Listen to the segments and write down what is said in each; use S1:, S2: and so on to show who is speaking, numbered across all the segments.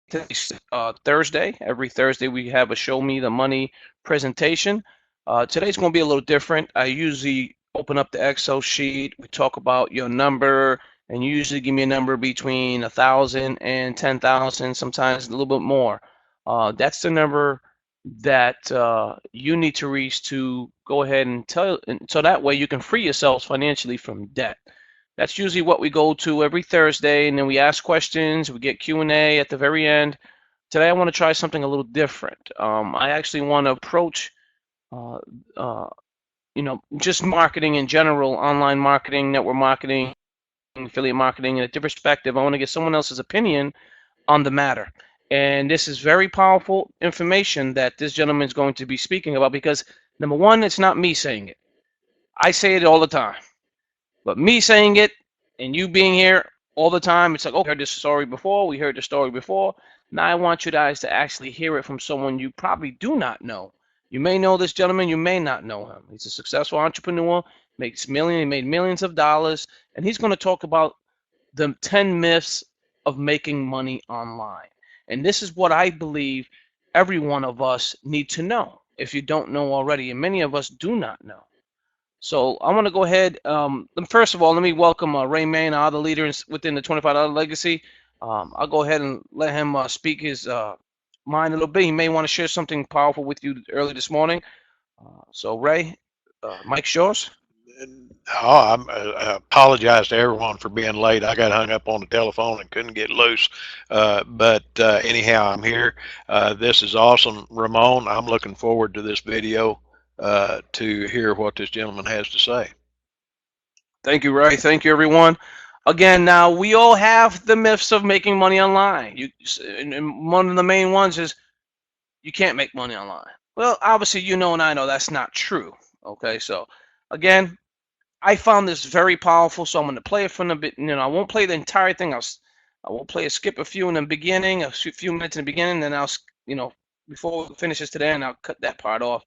S1: Today's Thursday. Every Thursday we have a Show Me the Money presentation. Today's going to be a little different. I usually open up the Excel sheet. We talk about your number, and you usually give me a number between 1,000 and 10,000, sometimes a little bit more. That's the number that you need to reach to go ahead and tell, and so that way you can free yourselves financially from debt. That's usually what we go to every Thursday, and then we ask questions. We get Q&A at the very end. Today, I want to try something a little different. I actually want to approach, uh, uh, just marketing in general, online marketing, network marketing, affiliate marketing, in a different perspective. I want to get someone else's opinion on the matter. And this is very powerful information that this gentleman is going to be speaking about because, number one, it's not me saying it. I say it all the time. But me saying it and you being here all the time, it's like, oh, we heard this story before. We heard the story before. Now I want you guys to actually hear it from someone you probably do not know. You may know this gentleman, you may not know him. He's a successful entrepreneur, he made millions of dollars, and he's going to talk about the 10 myths of making money online. And this is what I believe every one of us need to know if you don't know already, and many of us do not know. So I want to go ahead. First of all, let me welcome Ray Main, our other leader within the $25 Legacy. I'll go ahead and let him speak his mind a little bit. He may want to share something powerful with you early this morning. So Ray, Mike's yours.
S2: I apologize to everyone for being late. I got hung up on the telephone and couldn't get loose. But anyhow, I'm here. This is awesome, Ramon. I'm looking forward to this video to hear what this gentleman has to say.
S1: Thank you, Ray. Thank you, everyone. Again, now we all have the myths of making money online. And one of the main ones is you can't make money online. Well, obviously, you know, and I know that's not true. Okay, so again, I found this very powerful, so I'm going to play it from the bit. I won't play the entire thing. I will play skip a few in the beginning, a few minutes in the beginning, then before we finish this today, and I'll cut that part off.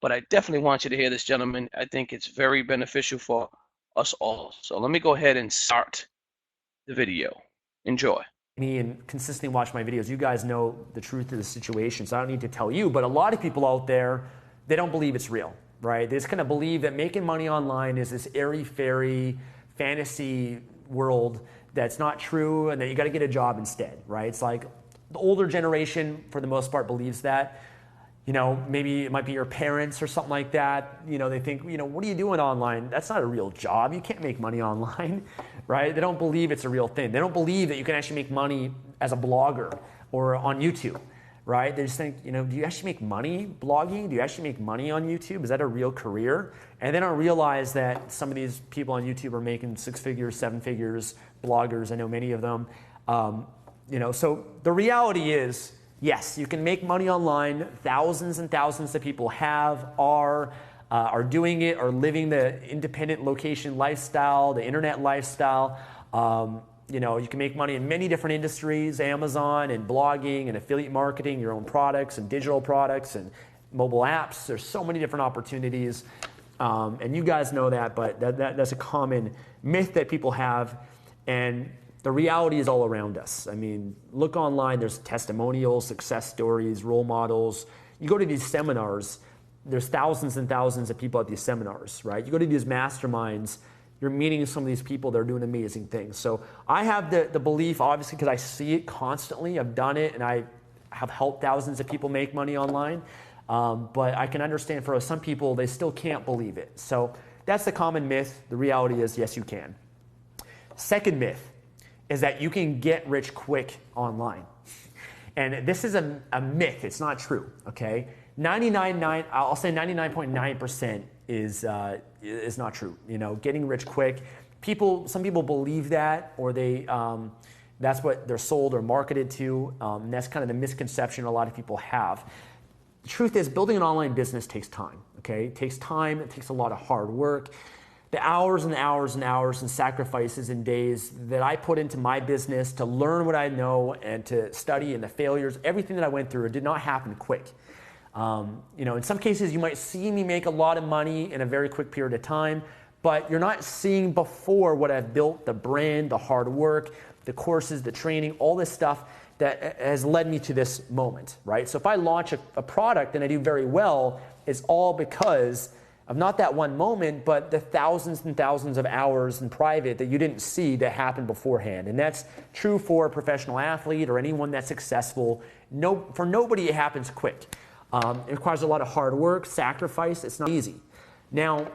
S1: But I definitely want you to hear this, gentlemen. I think it's very beneficial for us all. So let me go ahead and start the video. Enjoy.
S3: Me and consistently watch my videos, you guys know the truth of the situation, so I don't need to tell you, but a lot of people out there, they don't believe it's real, right? They just kind of believe that making money online is this airy-fairy fantasy world that's not true and that you got to get a job instead, right? It's like the older generation, for the most part, believes that. Maybe it might be your parents or something like that. They think, what are you doing online? That's not a real job. You can't make money online, right? They don't believe it's a real thing. They don't believe that you can actually make money as a blogger or on YouTube, right? They just think, do you actually make money blogging? Do you actually make money on YouTube? Is that a real career? And they don't realize that some of these people on YouTube are making 6 figures, 7 figures, bloggers. I know many of them. So the reality is, yes, you can make money online. Thousands and thousands of people are doing it, are living the independent location lifestyle, the internet lifestyle. You can make money in many different industries, Amazon and blogging and affiliate marketing, your own products and digital products and mobile apps. There's so many different opportunities. And you guys know that, but that's a common myth that people have. And the reality is all around us. I mean, look online, there's testimonials, success stories, role models. You go to these seminars, there's thousands and thousands of people at these seminars, right? You go to these masterminds, you're meeting some of these people that are doing amazing things. So I have the belief, obviously, because I see it constantly. I've done it, and I have helped thousands of people make money online. But I can understand for some people, they still can't believe it. So that's the common myth. The reality is, yes, you can. Second myth is that you can get rich quick online. And this is a myth. It's not true, okay? I'll say 99.9% is not true. Getting rich quick. Some people believe that, or that's what they're sold or marketed to. And that's kind of the misconception a lot of people have. The truth is, building an online business takes time, okay? It takes time. It takes a lot of hard work. The hours and hours and hours and sacrifices and days that I put into my business to learn what I know and to study, and the failures, everything that I went through, it did not happen quick. In some cases, you might see me make a lot of money in a very quick period of time, but you're not seeing before what I've built, the brand, the hard work, the courses, the training, all this stuff that has led me to this moment, right? So if I launch a product and I do very well, it's all because of not that one moment, but the thousands and thousands of hours in private that you didn't see that happened beforehand. And that's true for a professional athlete or anyone that's successful. For nobody, it happens quick. It requires a lot of hard work, sacrifice. It's not easy. Now,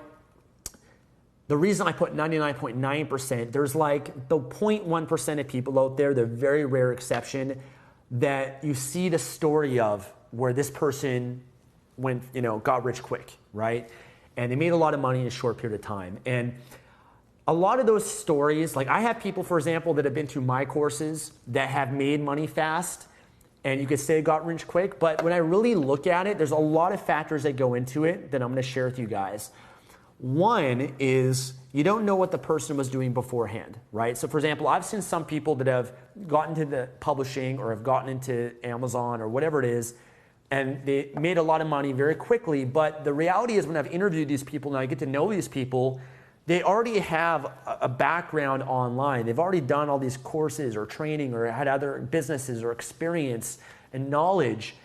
S3: the reason I put 99.9%, there's like the 0.1% of people out there, the very rare exception, that you see the story of where this person got rich quick, right? And they made a lot of money in a short period of time. And a lot of those stories, like I have people, for example, that have been through my courses that have made money fast, and you could say got rich quick, but when I really look at it, there's a lot of factors that go into it that I'm gonna share with you guys. One is you don't know what the person was doing beforehand, right? So for example, I've seen some people that have gotten into the publishing or have gotten into Amazon or whatever it is, and they made a lot of money very quickly, but the reality is when I've interviewed these people and I get to know these people, they already have a background online. They've already done all these courses or training or had other businesses or experience and knowledge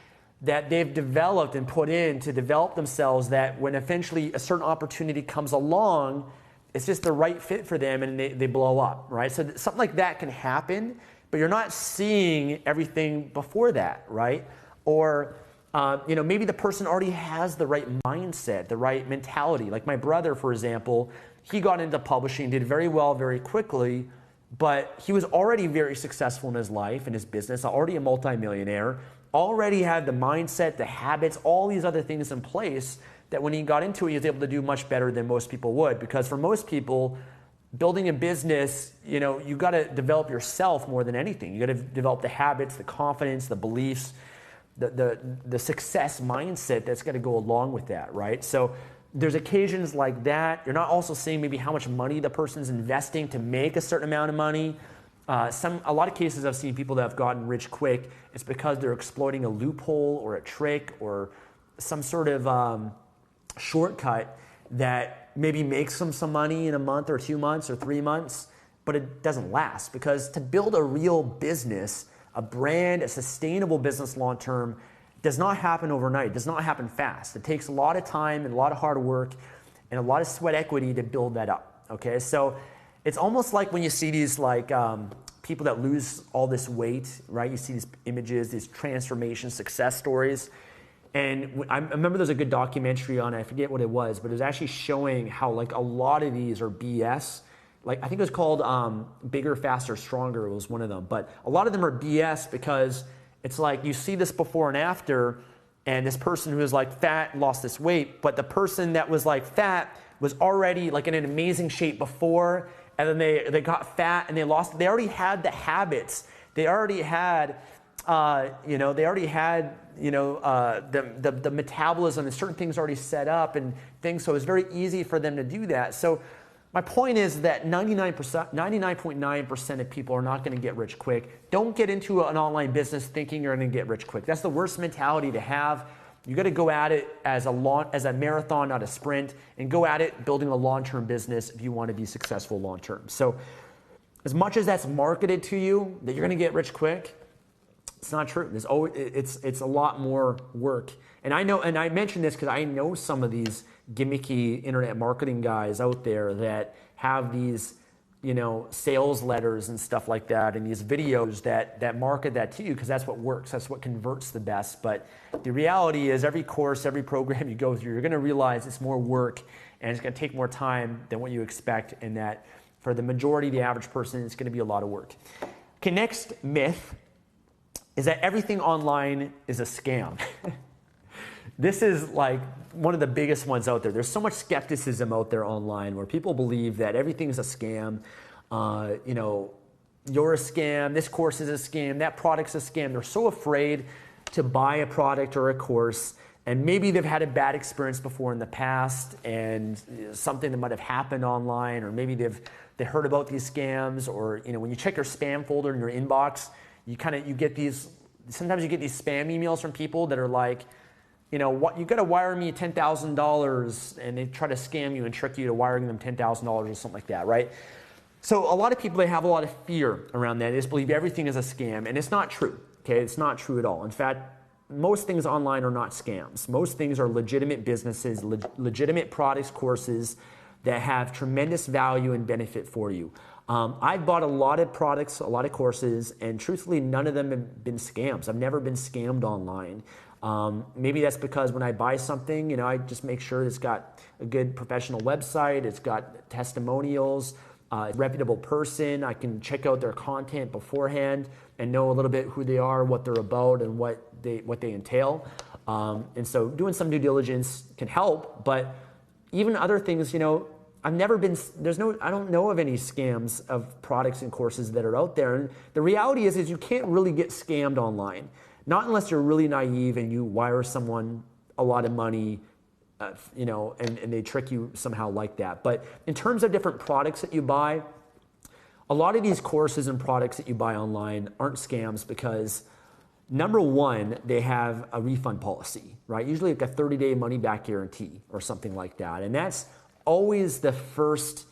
S3: that they've developed and put in to develop themselves, that when eventually a certain opportunity comes along, it's just the right fit for them and they blow up, right? So something like that can happen, but you're not seeing everything before that, right? Or maybe the person already has the right mindset, the right mentality. Like my brother, for example, he got into publishing, did very well very quickly, but he was already very successful in his life, in his business, already a multimillionaire, already had the mindset, the habits, all these other things in place that when he got into it, he was able to do much better than most people would. Because for most people, building a business, you got to develop yourself more than anything. You got to develop the habits, the confidence, the beliefs, the success mindset that's going to go along with that, right? So there's occasions like that. You're not also seeing maybe how much money the person's investing to make a certain amount of money. A lot of cases I've seen people that have gotten rich quick, it's because they're exploiting a loophole or a trick or some sort of shortcut that maybe makes them some money in a month or 2 months or 3 months, but it doesn't last. Because to build a real business, a brand, a sustainable business long-term, does not happen overnight, does not happen fast. It takes a lot of time and a lot of hard work and a lot of sweat equity to build that up, okay? So it's almost like when you see these people that lose all this weight, right? You see these images, these transformation success stories. And I remember there's a good documentary on it, I forget what it was, but it was actually showing how like a lot of these are BS. Like I think it was called Bigger, Faster, Stronger was one of them. But a lot of them are BS because it's like you see this before and after, and this person who was like fat lost this weight, but the person that was like fat was already like in an amazing shape before, and then they got fat and they already had the habits. They already had, the metabolism and certain things already set up and things, so it was very easy for them to do that. So my point is that 99.9% of people are not going to get rich quick. Don't get into an online business thinking you're going to get rich quick. That's the worst mentality to have. You got to go at it as a marathon, not a sprint, and go at it building a long-term business if you want to be successful long-term. So as much as that's marketed to you that you're going to get rich quick, it's not true. It's a lot more work. And I know, and I mention this because I know some of these gimmicky internet marketing guys out there that have these, sales letters and stuff like that, and these videos that market that to you because that's what works, that's what converts the best. But the reality is every course, every program you go through, you're going to realize it's more work and it's going to take more time than what you expect, and that for the majority, the average person, it's going to be a lot of work. Okay, next myth is that everything online is a scam. This is like one of the biggest ones out there. There's so much skepticism out there online where people believe that everything is a scam. You're a scam, this course is a scam, that product's a scam. They're so afraid to buy a product or a course, and maybe they've had a bad experience before in the past and something that might have happened online, or maybe they heard about these scams, or when you check your spam folder in your inbox, sometimes you get these spam emails from people that are like, you got to wire me $10,000, and they try to scam you and trick you to wiring them $10,000 or something like that, right? So a lot of people, they have a lot of fear around that. They just believe everything is a scam, and it's not true. Okay, it's not true at all. In fact, most things online are not scams. Most things are legitimate businesses, legitimate products, courses that have tremendous value and benefit for you. I've bought a lot of products, a lot of courses, and truthfully, none of them have been scams. I've never been scammed online. Maybe that's because when I buy something, I just make sure it's got a good professional website, it's got testimonials, a reputable person. I can check out their content beforehand and know a little bit who they are, what they're about, and what they entail. And so doing some due diligence can help, but even other things, I don't know of any scams of products and courses that are out there. And the reality is you can't really get scammed online. Not unless you're really naive and you wire someone a lot of money, and they trick you somehow like that. But in terms of different products that you buy, a lot of these courses and products that you buy online aren't scams because, number one, they have a refund policy, right? Usually like a 30-day money-back guarantee or something like that. And that's always the first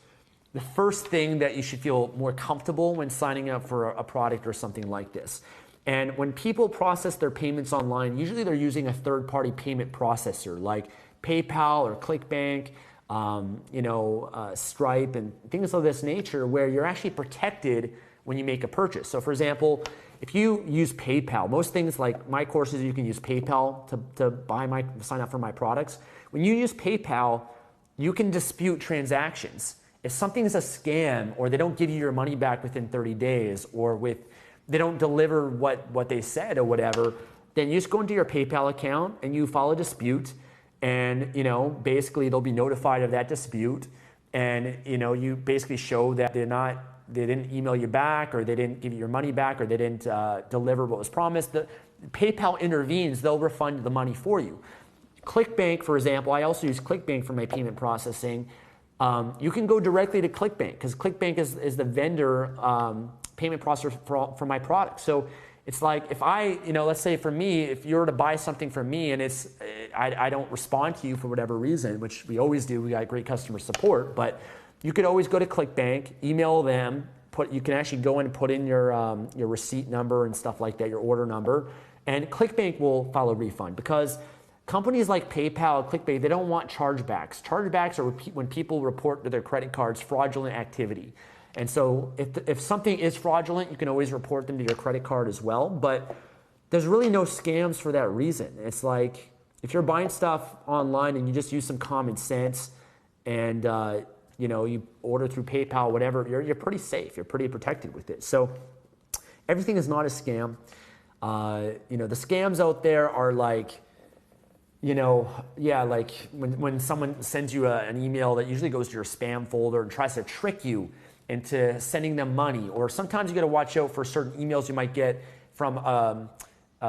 S3: thing that you should feel more comfortable when signing up for a product or something like this. And when people process their payments online, usually they're using a third-party payment processor like PayPal or ClickBank, Stripe, and things of this nature, where you're actually protected when you make a purchase. So for example, if you use PayPal, most things like my courses, you can use PayPal to sign up for my products. When you use PayPal, you can dispute transactions. If something's a scam, or they don't give you your money back within 30 days, or they don't deliver what they said or whatever, then you just go into your PayPal account and you file a dispute, and basically they'll be notified of that dispute, and you basically show that they didn't email you back, or they didn't give you your money back, or they didn't deliver what was promised. The PayPal intervenes, they'll refund the money for you. ClickBank, for example, I also use ClickBank for my payment processing. You can go directly to ClickBank because ClickBank is the vendor payment processor for my product. So it's like if let's say for me, if you were to buy something from me and I don't respond to you for whatever reason, which we always do, we got great customer support, but you could always go to ClickBank, email them, you can actually go in and put in your receipt number and stuff like that, your order number, and ClickBank will file a refund because companies like PayPal, ClickBank, they don't want chargebacks. Chargebacks are when people report to their credit cards fraudulent activity. And so if something is fraudulent, you can always report them to your credit card as well. But there's really no scams for that reason. It's like if you're buying stuff online and you just use some common sense and you order through PayPal, whatever, you're pretty safe. You're pretty protected with it. So everything is not a scam. The scams out there are like, like when someone sends you an email that usually goes to your spam folder and tries to trick you into sending them money. Or sometimes you got to watch out for certain emails you might get from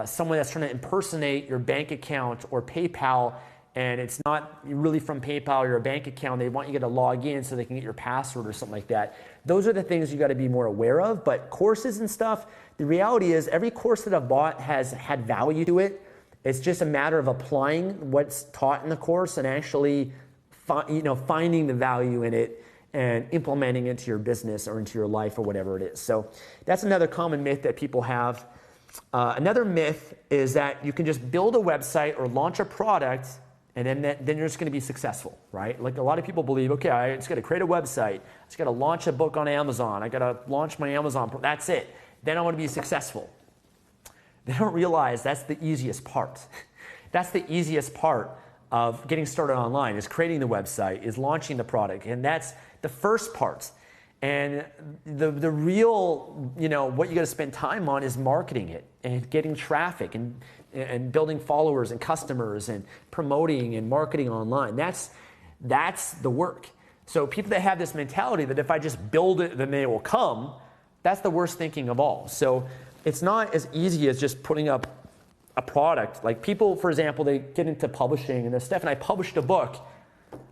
S3: someone that's trying to impersonate your bank account or PayPal, and it's not really from PayPal or your bank account. They want you to log in so they can get your password or something like that. Those are the things you got to be more aware of. But courses and stuff, the reality is every course that I've bought has had value to it. It's just a matter of applying what's taught in the course and actually finding the value in it and implementing it into your business or into your life or whatever it is. So that's another common myth that people have. Another myth is that you can just build a website or launch a product and then you're just going to be successful, right? Like a lot of people believe, okay, I just got to create a website. I just got to launch a book on Amazon. I got to launch my Amazon. That's it. Then I want to be successful. They don't realize that's the easiest part. That's the easiest part of getting started online is creating the website, is launching the product. And that's the first part. And the real, what you got to spend time on is marketing it and getting traffic and building followers and customers and promoting and marketing online. That's the work. So people that have this mentality that if I just build it, then they will come, that's the worst thinking of all. So it's not as easy as just putting up a product. Like people, for example, they get into publishing and they're, Stephan, I published a book.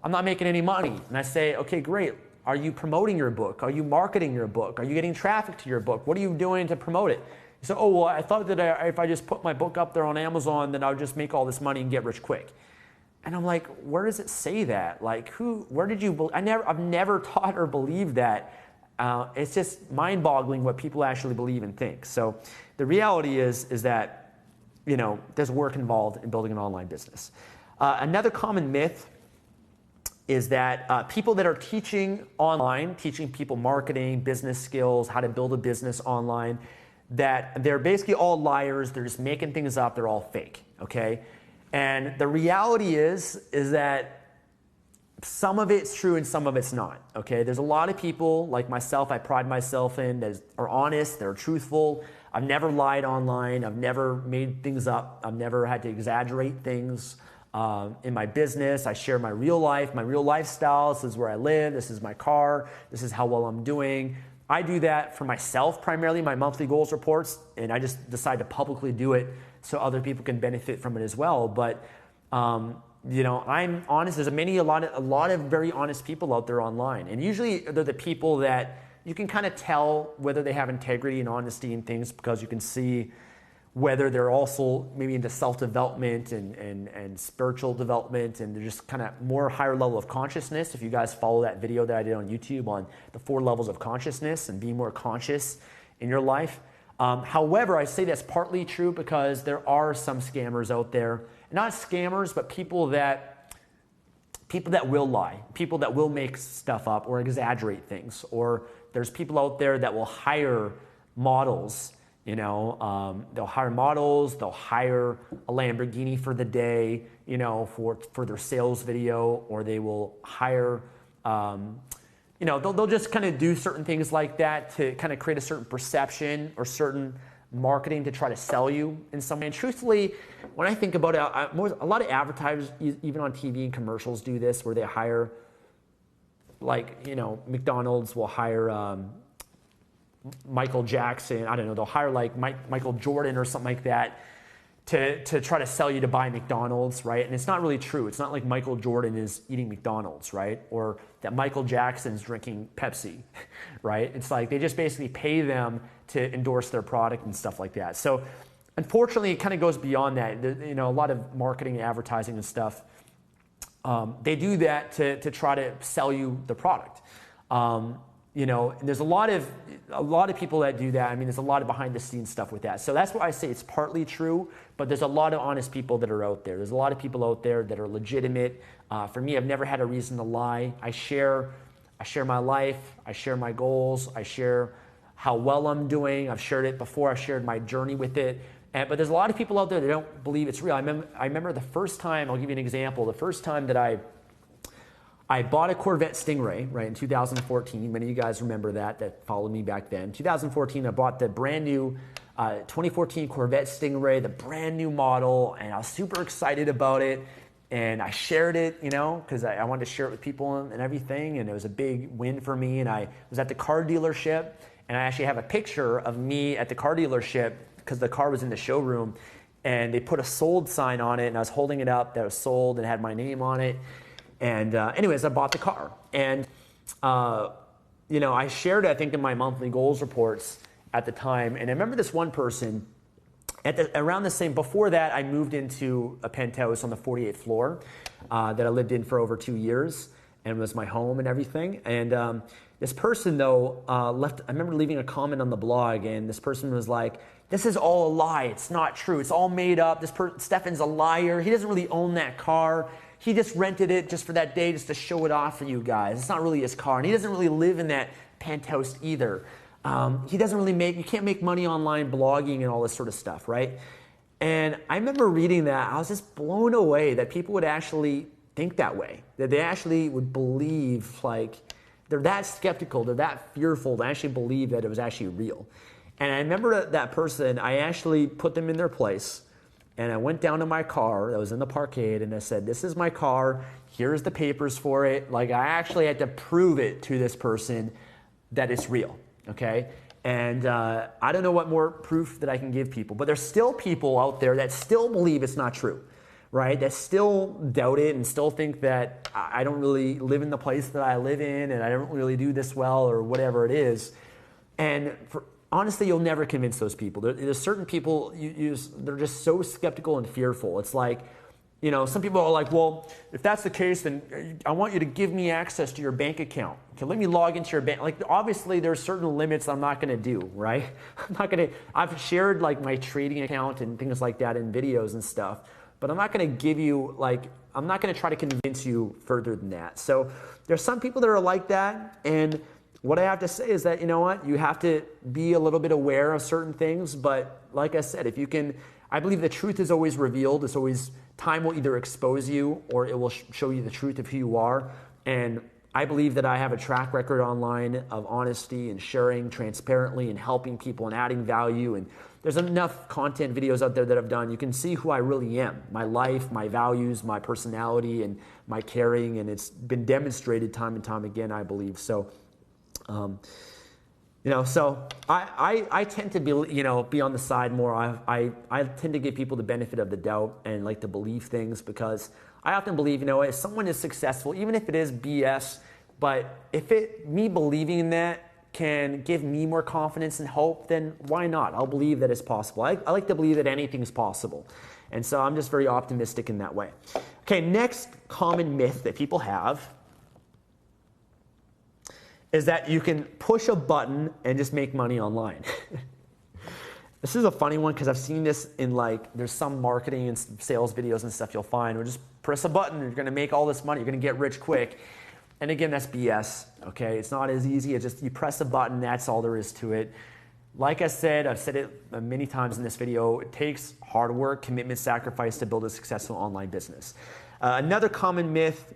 S3: I'm not making any money. And I say, okay, great. Are you promoting your book? Are you marketing your book? Are you getting traffic to your book? What are you doing to promote it? You say, oh, well, I thought that if I just put my book up there on Amazon, then I would just make all this money and get rich quick. And I'm like, where does it say that? Like, where did you, I've never taught or believed that. It's just mind-boggling what people actually believe and think. So the reality is that, there's work involved in building an online business. Another common myth is that people that are teaching online, teaching people marketing, business skills, how to build a business online, that they're basically all liars. They're just making things up. They're all fake, okay? And the reality is that some of it's true and some of it's not, okay? There's a lot of people like myself, I pride myself in, that are honest, they're truthful. I've never lied online. I've never made things up. I've never had to exaggerate things in my business. I share my real life, my real lifestyle. This is where I live. This is my car. This is how well I'm doing. I do that for myself primarily, my monthly goals reports, and I just decide to publicly do it so other people can benefit from it as well. But I'm honest. There's a lot of very honest people out there online, and usually they're the people that you can kind of tell whether they have integrity and honesty in things, because you can see whether they're also maybe into self-development and spiritual development, and they're just kind of more higher level of consciousness. If you guys follow that video that I did on YouTube on the 4 levels of consciousness and being more conscious in your life. However, I say that's partly true because there are some scammers out there. Not scammers, but people that will lie, people that will make stuff up or exaggerate things. Or there's people out there that will hire models. They'll hire models, they'll hire a Lamborghini for the day, for their sales video, or they will hire, they'll just kind of do certain things like that to kind of create a certain perception or certain marketing to try to sell you in some way. And truthfully, when I think about it, a lot of advertisers, even on TV and commercials, do this, where they hire, McDonald's will hire Michael Jackson. I don't know, they'll hire Michael Jordan or something like that to try to sell you to buy McDonald's, right? And it's not really true. It's not like Michael Jordan is eating McDonald's, right? Or that Michael Jackson's drinking Pepsi, right? It's like they just basically pay them to endorse their product and stuff like that. So unfortunately, it kind of goes beyond that. A lot of marketing and advertising and stuff, they do that to try to sell you the product. And there's a lot of people that do that. I mean, there's a lot of behind the scenes stuff with that. So that's why I say it's partly true, but there's a lot of honest people that are out there. There's a lot of people out there that are legitimate. For me, I've never had a reason to lie. I share my life. I share my goals. I share how well I'm doing. I've shared it before. I've shared my journey with it. But there's a lot of people out there that don't believe it's real. I remember the first time, I'll give you an example, the first time that I bought a Corvette Stingray, right, in 2014. Many of you guys remember that followed me back then. 2014, I bought the brand new 2014 Corvette Stingray, the brand new model, and I was super excited about it. And I shared it, because I wanted to share it with people and everything, and it was a big win for me. And I was at the car dealership, and I actually have a picture of me at the car dealership because the car was in the showroom, and they put a sold sign on it, and I was holding it up that was sold and had my name on it. And anyways, I bought the car, and I shared it, I think, in my monthly goals reports at the time. And I remember this one person around the same. Before that, I moved into a penthouse on the 48th floor that I lived in for over 2 years, and was my home and everything. And this person though left. I remember leaving a comment on the blog, and this person was like, "This is all a lie. It's not true. It's all made up. Stefan's a liar. He doesn't really own that car. He just rented it just for that day, just to show it off for you guys. It's not really his car, and he doesn't really live in that penthouse either. He doesn't really you can't make money online blogging and all this sort of stuff, right?" And I remember reading that. I was just blown away that people would actually think that way, that they actually would believe, they're that skeptical, they're that fearful to actually believe that it was actually real. And I remember that person, I actually put them in their place. And I went down to my car that was in the parkade, and I said, "This is my car. Here's the papers for it." I actually had to prove it to this person that it's real, okay? And I don't know what more proof that I can give people, but there's still people out there that still believe it's not true, right? That still doubt it and still think that I don't really live in the place that I live in, and I don't really do this well, or whatever it is. And honestly, you'll never convince those people. There's certain people, they're just so skeptical and fearful. It's like, some people are like, well, if that's the case, then I want you to give me access to your bank account. Okay, let me log into your bank. Like, obviously, there's certain limits I'm not going to do, right? I've shared like my trading account and things like that in videos and stuff, but I'm not going to give you I'm not going to try to convince you further than that. So there's some people that are like that, and what I have to say is that, you know what, you have to be a little bit aware of certain things, but like I said, if you can, I believe the truth is always revealed. It's always, time will either expose you or it will show you the truth of who you are. And I believe that I have a track record online of honesty and sharing transparently and helping people and adding value. And there's enough content videos out there that I've done. You can see who I really am, my life, my values, my personality, and my caring. And it's been demonstrated time and time again, I believe. So, so I tend to be on the side more. I tend to give people the benefit of the doubt and like to believe things, because I often believe, if someone is successful, even if it is BS, but if me believing that can give me more confidence and hope, then why not? I'll believe that it's possible. I like to believe that anything is possible. And so I'm just very optimistic in that way. Okay, next common myth that people have is that you can push a button and just make money online. This is a funny one because I've seen this in there's some marketing and sales videos and stuff you'll find, or just press a button and you're gonna make all this money, you're gonna get rich quick. And again, that's BS, okay? It's not as easy as just you press a button, that's all there is to it. Like I said, I've said it many times in this video, it takes hard work, commitment, sacrifice to build a successful online business. Another common myth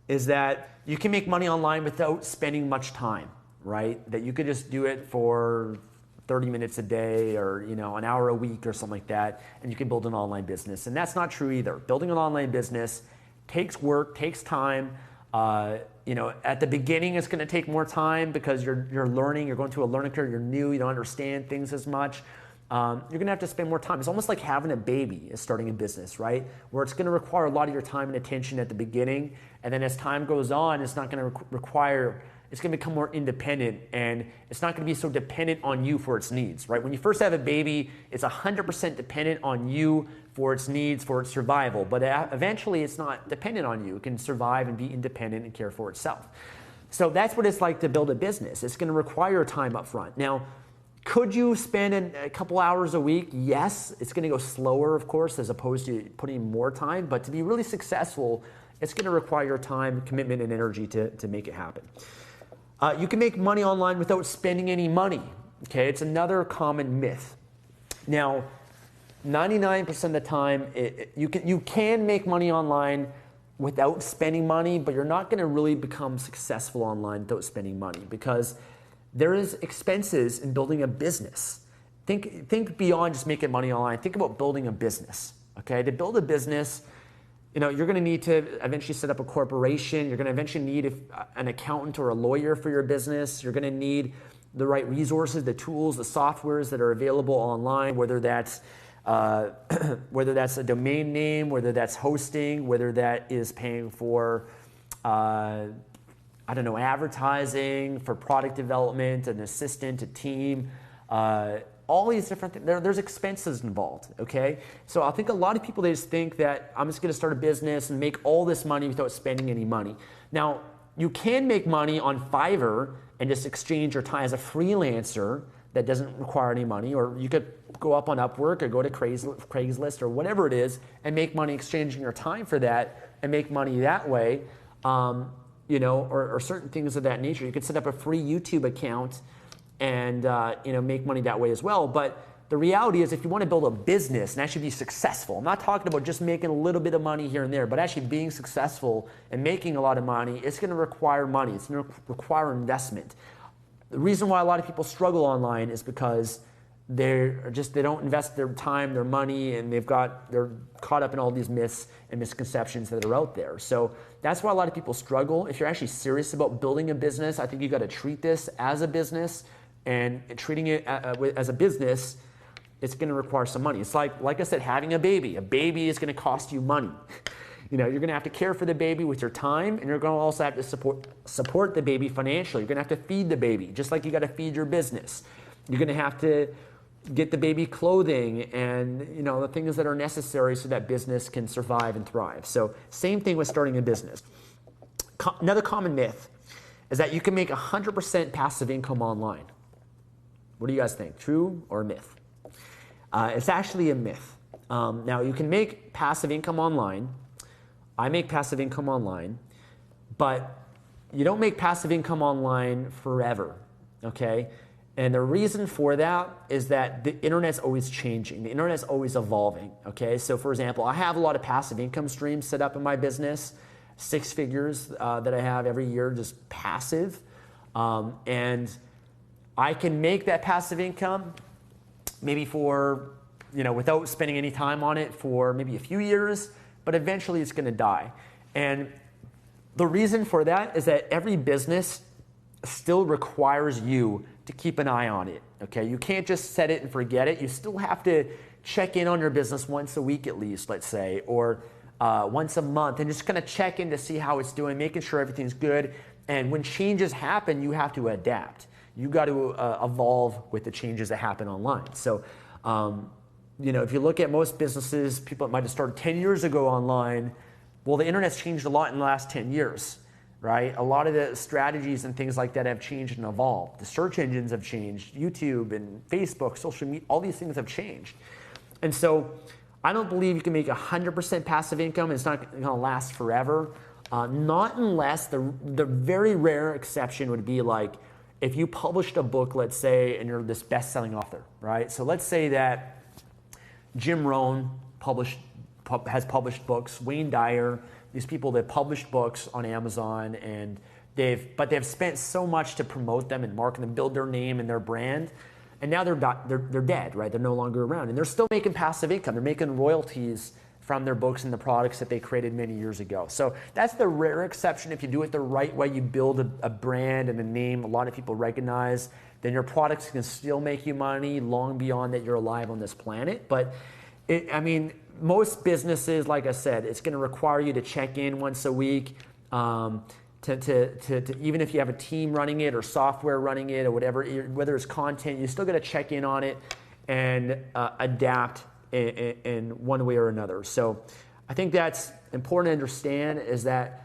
S3: is that you can make money online without spending much time, right? That you could just do it for 30 minutes a day or an hour a week or something like that, and you can build an online business. And that's not true either. Building an online business takes work, takes time. At the beginning, it's going to take more time because you're learning, you're going through a learning curve, you're new, you don't understand things as much. You're going to have to spend more time. It's almost like having a baby is starting a business, right? Where it's going to require a lot of your time and attention at the beginning. And then as time goes on, it's not going to require, it's going to become more independent, and it's not going to be so dependent on you for its needs, right? When you first have a baby, it's 100% dependent on you for its needs, for its survival. But eventually it's not dependent on you. It can survive and be independent and care for itself. So that's what it's like to build a business. It's going to require time up front. Now, could you spend a couple hours a week? Yes. It's going to go slower, of course, as opposed to putting more time. But to be really successful, it's going to require time, commitment, and energy to make it happen. You can make money online without spending any money. Okay, it's another common myth. Now, 99% of the time, you can make money online without spending money, but you're not going to really become successful online without spending money, because there is expenses in building a business. Think beyond just making money online. Think about building a business. Okay, to build a business, you're going to need to eventually set up a corporation. You're going to eventually need an accountant or a lawyer for your business. You're going to need the right resources, the tools, the softwares that are available online, whether that's a domain name, whether that's hosting, whether that is paying for, advertising, for product development, an assistant, a team, all these different things. There's expenses involved, okay? So I think a lot of people, they just think that I'm just gonna start a business and make all this money without spending any money. Now, you can make money on Fiverr and just exchange your time as a freelancer that doesn't require any money, or you could go up on Upwork or go to Craigslist or whatever it is and make money exchanging your time for that and make money that way, or certain things of that nature. You could set up a free YouTube account and make money that way as well. But the reality is, if you want to build a business and actually be successful, I'm not talking about just making a little bit of money here and there, but actually being successful and making a lot of money, it's going to require money. It's going to require investment. The reason why a lot of people struggle online is because they don't invest their time, their money, and they're caught up in all these myths and misconceptions that are out there. So that's why a lot of people struggle. If you're actually serious about building a business, I think you got to treat this as a business, and treating it as a business, it's going to require some money. It's like I said, having a baby. A baby is going to cost you money. You're going to have to care for the baby with your time, and you're going to also have to support the baby financially. You're going to have to feed the baby, just like you got to feed your business. You're going to have to get the baby clothing and the things that are necessary so that business can survive and thrive. So same thing with starting a business. Another common myth is that you can make 100% passive income online. What do you guys think? True or myth? It's actually a myth. Now you can make passive income online. I make passive income online, but you don't make passive income online forever, okay? And the reason for that is that the internet's always changing. The internet's always evolving, okay? So for example, I have a lot of passive income streams set up in my business, 6 figures that I have every year, just passive. And I can make that passive income maybe for, without spending any time on it for maybe a few years, but eventually it's gonna die. And the reason for that is that every business still requires you to keep an eye on it, okay? You can't just set it and forget it. You still have to check in on your business once a week at least, let's say, or once a month, and just kind of check in to see how it's doing, making sure everything's good. And when changes happen, you have to adapt. You got to evolve with the changes that happen online. So, if you look at most businesses, people that might have started 10 years ago online, well, the internet's changed a lot in the last 10 years. Right? A lot of the strategies and things like that have changed and evolved. The search engines have changed, YouTube and Facebook, social media, all these things have changed. And so I don't believe you can make 100% passive income. It's not going to last forever. Not unless the very rare exception would be like if you published a book, let's say, and you're this best-selling author, right? So let's say that Jim Rohn has published books, Wayne Dyer, these people that published books on Amazon, and they've spent so much to promote them and market them, build their name and their brand, and now they're dead, right? They're no longer around, and they're still making passive income. They're making royalties from their books and the products that they created many years ago. So that's the rare exception. If you do it the right way, you build a brand and a name a lot of people recognize, then your products can still make you money long beyond that you're alive on this planet. But most businesses, like I said, it's going to require you to check in once a week. To even if you have a team running it or software running it or whatever, whether it's content, you still got to check in on it and adapt in one way or another. So I think that's important to understand is that,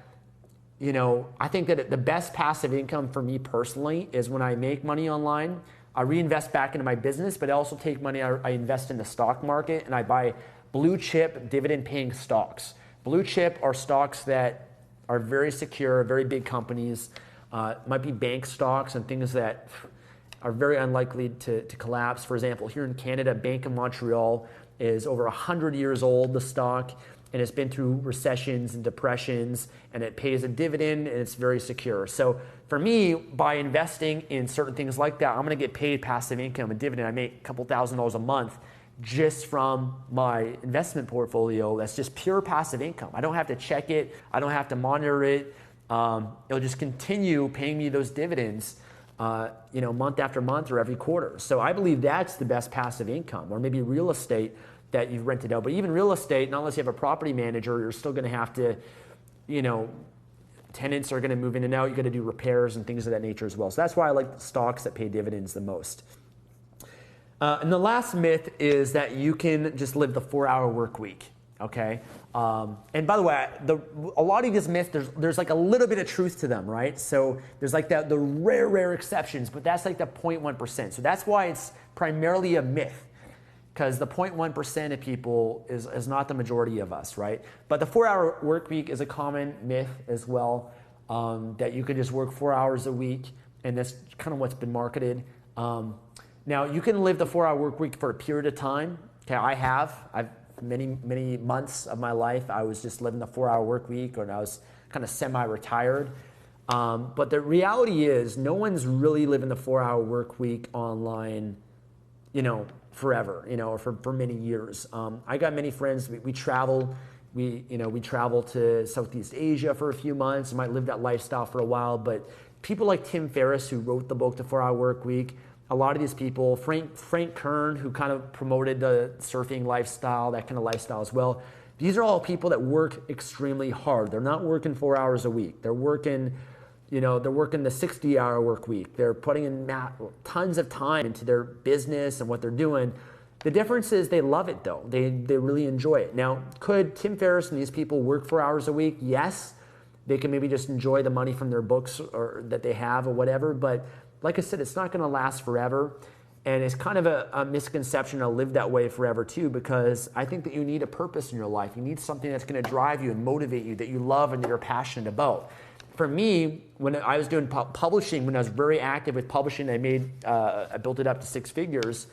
S3: I think that the best passive income for me personally is when I make money online, I reinvest back into my business, but I also take money, I invest in the stock market, and I buy blue chip dividend paying stocks. Blue chip are stocks that are very secure, very big companies, might be bank stocks and things that are very unlikely to collapse. For example, here in Canada, Bank of Montreal is over 100 years old, the stock, and it's been through recessions and depressions, and it pays a dividend, and it's very secure. So for me, by investing in certain things like that, I'm gonna get paid passive income, a dividend. I make a couple $1,000s a month just from my investment portfolio. That's just pure passive income. I don't have to check it. I don't have to monitor it. It'll just continue paying me those dividends, month after month or every quarter. So I believe that's the best passive income, or maybe real estate that you've rented out. But even real estate, not unless you have a property manager, you're still going to have to, tenants are going to move in and out. You got to do repairs and things of that nature as well. So that's why I like the stocks that pay dividends the most. And the last myth is that you can just live the 4-hour work week, okay? And by the way, a lot of these myths, there's like a little bit of truth to them, right? So there's like the rare exceptions, but that's like the 0.1%. So that's why it's primarily a myth, because the 0.1% of people is not the majority of us, right? But the 4-hour work week is a common myth as well, that you can just work 4 hours a week, and that's kind of what's been marketed. Now, you can live the 4-hour work week for a period of time. Okay, I've many months of my life, I was just living the 4-hour work week, or I was kind of semi-retired. But the reality is, no one's really living the 4-hour work week online, forever, or for many years. I got many friends. We travel. We travel to Southeast Asia for a few months. I might live that lifestyle for a while. But people like Tim Ferriss, who wrote the book, The 4-Hour Work Week. A lot of these people, Frank Kern, who kind of promoted the surfing lifestyle, that kind of lifestyle as well. These are all people that work extremely hard. They're not working 4 hours a week. They're working, You know, they're working the 60-hour work week. They're putting in tons of time into their business and what they're doing. The difference is they love it though. They really enjoy it. Now, could Tim Ferriss and these people work 4 hours a week? Yes. They can maybe just enjoy the money from their books or that they have or whatever. But like I said, it's not going to last forever. And it's kind of a misconception to live that way forever too, because I think that you need a purpose in your life. You need something that's going to drive you and motivate you, that you love and that you're passionate about. For me, when I was doing publishing, when I was very active with publishing, I built it up to 6 figures.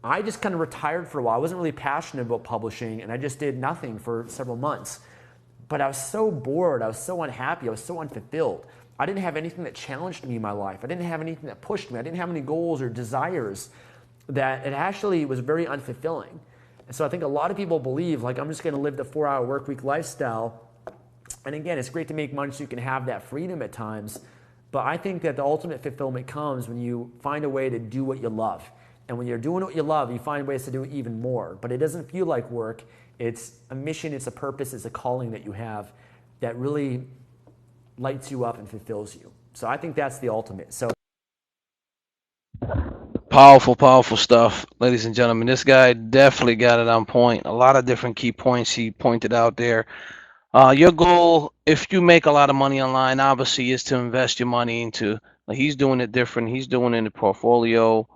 S3: I just kind of retired for a while. I wasn't really passionate about publishing, and I just did nothing for several months. But I was so bored. I was so unhappy. I was so unfulfilled. I didn't have anything that challenged me in my life. I didn't have anything that pushed me. I didn't have any goals or desires, that it actually was very unfulfilling. And so I think a lot of people believe, like, I'm just going to live the 4-hour work week lifestyle. And again, it's great to make money so you can have that freedom at times. But I think that the ultimate fulfillment comes when you find a way to do what you love. And when you're doing what you love, you find ways to do even more. But it doesn't feel like work. It's a mission, it's a purpose, it's a calling that you have that really lights you up and fulfills you. So I think that's the ultimate. So
S1: Powerful, powerful stuff, ladies and gentlemen. This guy definitely got it on point. A lot of different key points he pointed out there. Your goal, if you make a lot of money online, obviously is to invest your money into, like, he's doing it different. He's doing it in the portfolio.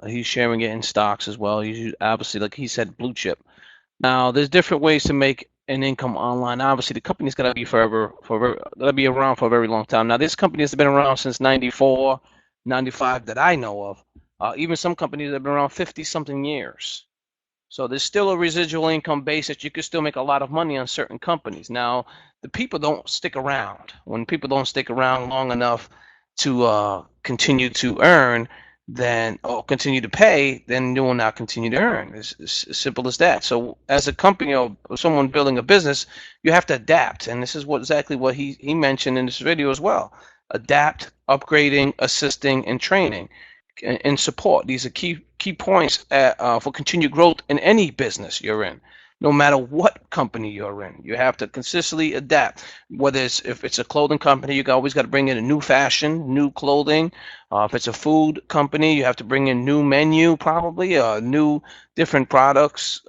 S1: He's sharing it in stocks as well. He's obviously, like he said, blue chip. Now, there's different ways to make an income online. Obviously, the company's gonna be gonna be around for a very long time. Now, this company has been around since 94, 95 that I know of. Even some companies have been around 50-something years. So there's still a residual income base that you can still make a lot of money on certain companies. Now, the people don't stick around. When people don't stick around long enough to continue to earn, then or continue to pay, then you will not continue to earn. It's as simple as that. So as a company or someone building a business, you have to adapt. And this is exactly what he mentioned in this video as well. Adapt, upgrading, assisting, and training and support. These are key points for continued growth in any business you're in. No matter what company you're in, you have to consistently adapt. Whether if it's a clothing company, you always got to bring in a new fashion, new clothing. If it's a food company, you have to bring in new menu, probably new different products.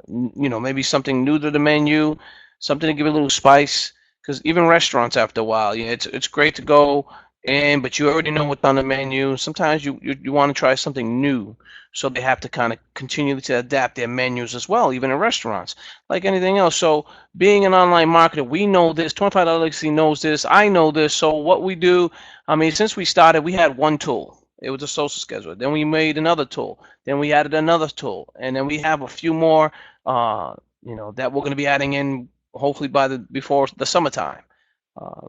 S1: Maybe something new to the menu, something to give it a little spice. Because even restaurants, after a while, it's great to go in, but you already know what's on the menu. Sometimes you want to try something new. So they have to kind of continue to adapt their menus as well, even in restaurants, like anything else. So being an online marketer, we know this. 25 Legacy knows this. I know this. So what we do, since we started, we had one tool. It was a social scheduler. Then we made another tool. Then we added another tool. And then we have a few more, that we're going to be adding in hopefully before the summertime.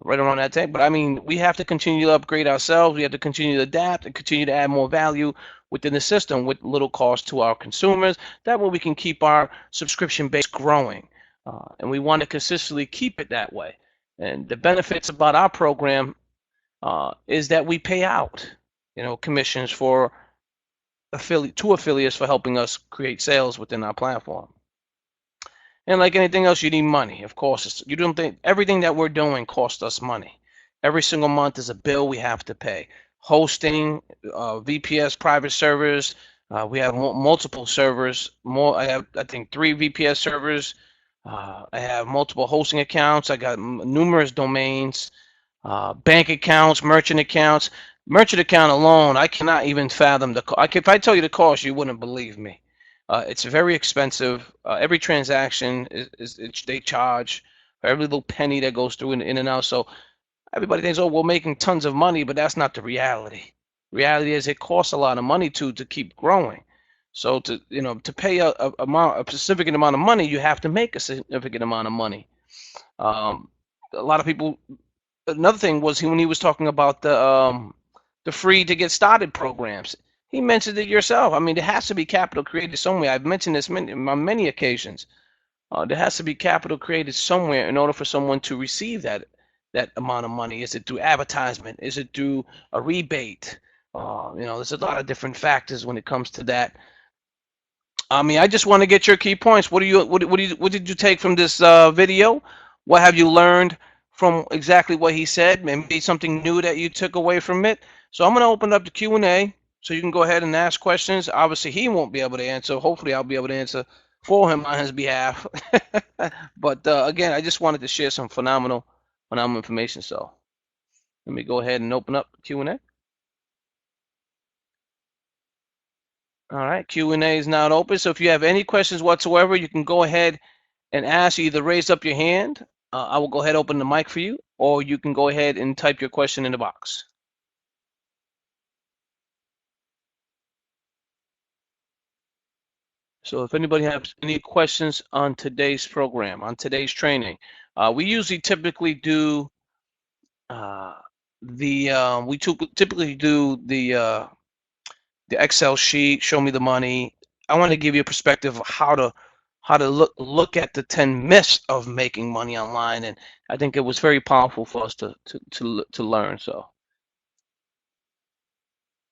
S1: Right around that time. But we have to continue to upgrade ourselves. We have to continue to adapt and continue to add more value within the system with little cost to our consumers. That way we can keep our subscription base growing. And we want to consistently keep it that way. And the benefits about our program is that we pay out, commissions for affiliates for helping us create sales within our platform. And like anything else, you need money. Of course, you don't think everything that we're doing costs us money. Every single month is a bill we have to pay. Hosting, VPS private servers. We have multiple servers. I have, I think, 3 VPS servers. I have multiple hosting accounts. I got numerous domains, bank accounts, merchant accounts. Merchant account alone, I cannot even fathom the cost. If I tell you the cost, you wouldn't believe me. It's very expensive. Every transaction they charge for every little penny that goes through in and out. So everybody thinks, oh, we're making tons of money, but that's not the reality. Reality is it costs a lot of money to keep growing. So to pay a significant amount of money, you have to make a significant amount of money. A lot of people. Another thing was when he was talking about the free to get started programs. He mentioned it yourself. There has to be capital created somewhere. I've mentioned this on many occasions. There has to be capital created somewhere in order for someone to receive that amount of money. Is it through advertisement? Is it through a rebate? There's a lot of different factors when it comes to that. I just want to get your key points. What did you take from this video? What have you learned from exactly what he said, maybe something new that you took away from it. So I'm going to open up the Q&A so you can go ahead and ask questions. Obviously, he won't be able to answer. Hopefully, I'll be able to answer for him on his behalf. But again, I just wanted to share some phenomenal information. So let me go ahead and open up Q&A. All right, Q&A is now open. So if you have any questions whatsoever, you can go ahead and ask. Either raise up your hand. I will go ahead and open the mic for you, or you can go ahead and type your question in the box. So if anybody has any questions on today's program, on today's training, we usually typically do typically do the Excel sheet, show me the money. I want to give you a perspective of how to look at the 10 myths of making money online, and I think it was very powerful for us to learn. So